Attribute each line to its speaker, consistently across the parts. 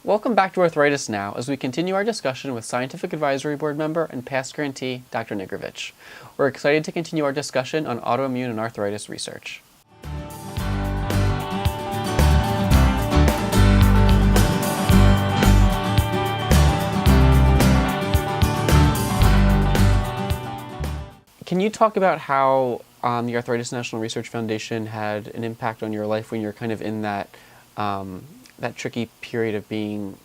Speaker 1: Welcome back to Arthritis Now as we continue our discussion with Scientific Advisory Board member and past grantee, Dr. Nigrovic. We're excited to continue our discussion on autoimmune and arthritis research. Can you talk about how the Arthritis National Research Foundation had an impact on your life when you're kind of in that that tricky period of being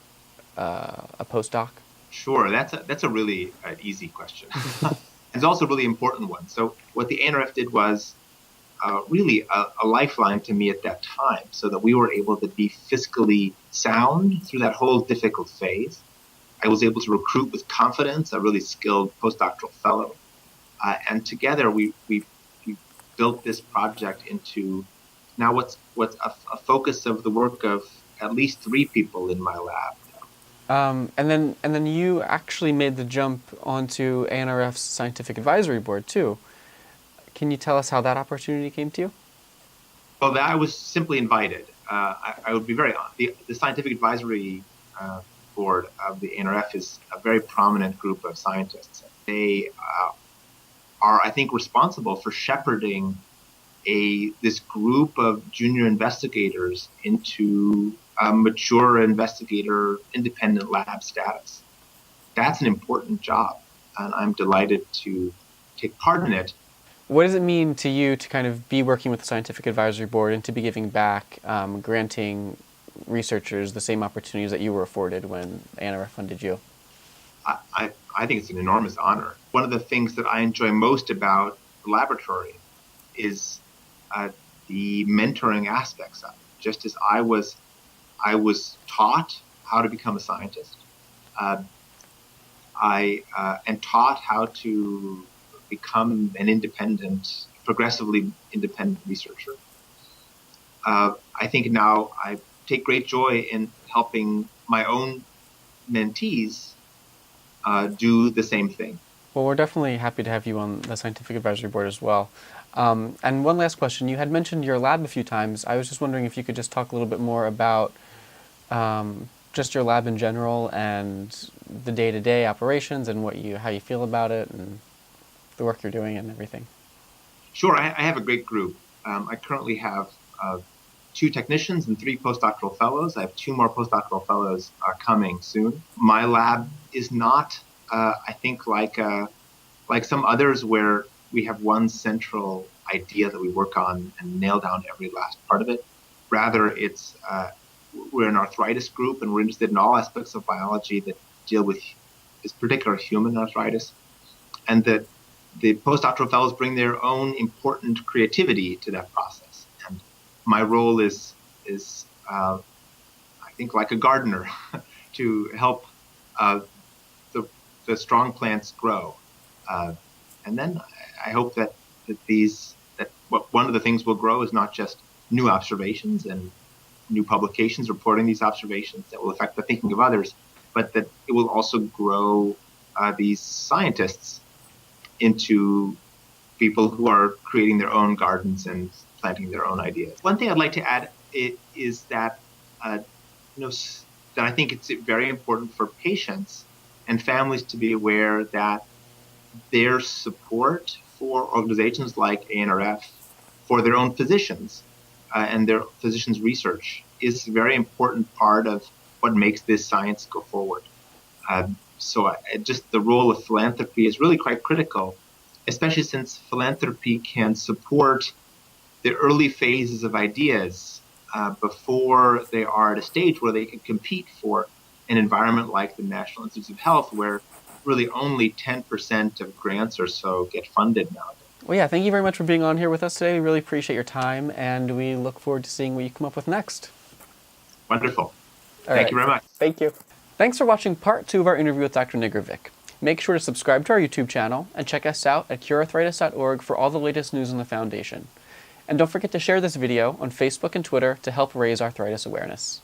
Speaker 1: a postdoc?
Speaker 2: Sure, that's a really easy question. It's also a really important one. So what the ANRF did was really a lifeline to me at that time, so that we were able to be fiscally sound through that whole difficult phase. I was able to recruit with confidence a really skilled postdoctoral fellow. And together we built this project into now what's a focus of the work of at least 3 people in my lab.
Speaker 1: And then you actually made the jump onto ANRF's Scientific Advisory Board too. Can you tell us how that opportunity came to you?
Speaker 2: Well, I was simply invited. I would be very honest. The Scientific Advisory Board of the ANRF is a very prominent group of scientists. They are, I think, responsible for shepherding this group of junior investigators into mature investigator independent lab status. That's an important job, and I'm delighted to take part in it.
Speaker 1: What does it mean to you to kind of be working with the Scientific Advisory Board and to be giving back, granting researchers the same opportunities that you were afforded when ANRF funded you?
Speaker 2: I think it's an enormous honor. One of the things that I enjoy most about the laboratory is the mentoring aspects of it. Just as I was taught how to become a scientist, and taught how to become an independent, progressively independent researcher. I think now I take great joy in helping my own mentees do the same thing.
Speaker 1: Well, we're definitely happy to have you on the Scientific Advisory Board as well. And one last question. You had mentioned your lab a few times. I was just wondering if you could just talk a little bit more about just your lab in general and the day-to-day operations and how you feel about it and the work you're doing and everything.
Speaker 2: Sure. I have a great group. I currently have 2 technicians and 3 postdoctoral fellows. I have 2 more postdoctoral fellows coming soon. My lab is not, I think, like some others where we have one central idea that we work on and nail down every last part of it. Rather, we're an arthritis group, and we're interested in all aspects of biology that deal with this particular human arthritis. And that the postdoctoral fellows bring their own important creativity to that process. And my role is I think, like a gardener, to help the strong plants grow. And then I hope that one of the things will grow is not just new observations and new publications reporting these observations that will affect the thinking of others, but that it will also grow these scientists into people who are creating their own gardens and planting their own ideas. One thing I'd like to add is that that I think it's very important for patients and families to be aware that their support for organizations like ANRF, for their own physicians and their physicians' research, is a very important part of what makes this science go forward. So just the role of philanthropy is really quite critical, especially since philanthropy can support the early phases of ideas before they are at a stage where they can compete for an environment like the National Institutes of Health, where really only 10% of grants or so get funded nowadays.
Speaker 1: Well, yeah, thank you very much for being on here with us today. We really appreciate your time, and we look forward to seeing what you come up with next.
Speaker 2: Wonderful. Thank you very much.
Speaker 1: Thank you. Thanks for watching part 2 of our interview with Dr. Nigrovic. Make sure to subscribe to our YouTube channel and check us out at curearthritis.org for all the latest news on the Foundation. And don't forget to share this video on Facebook and Twitter to help raise arthritis awareness.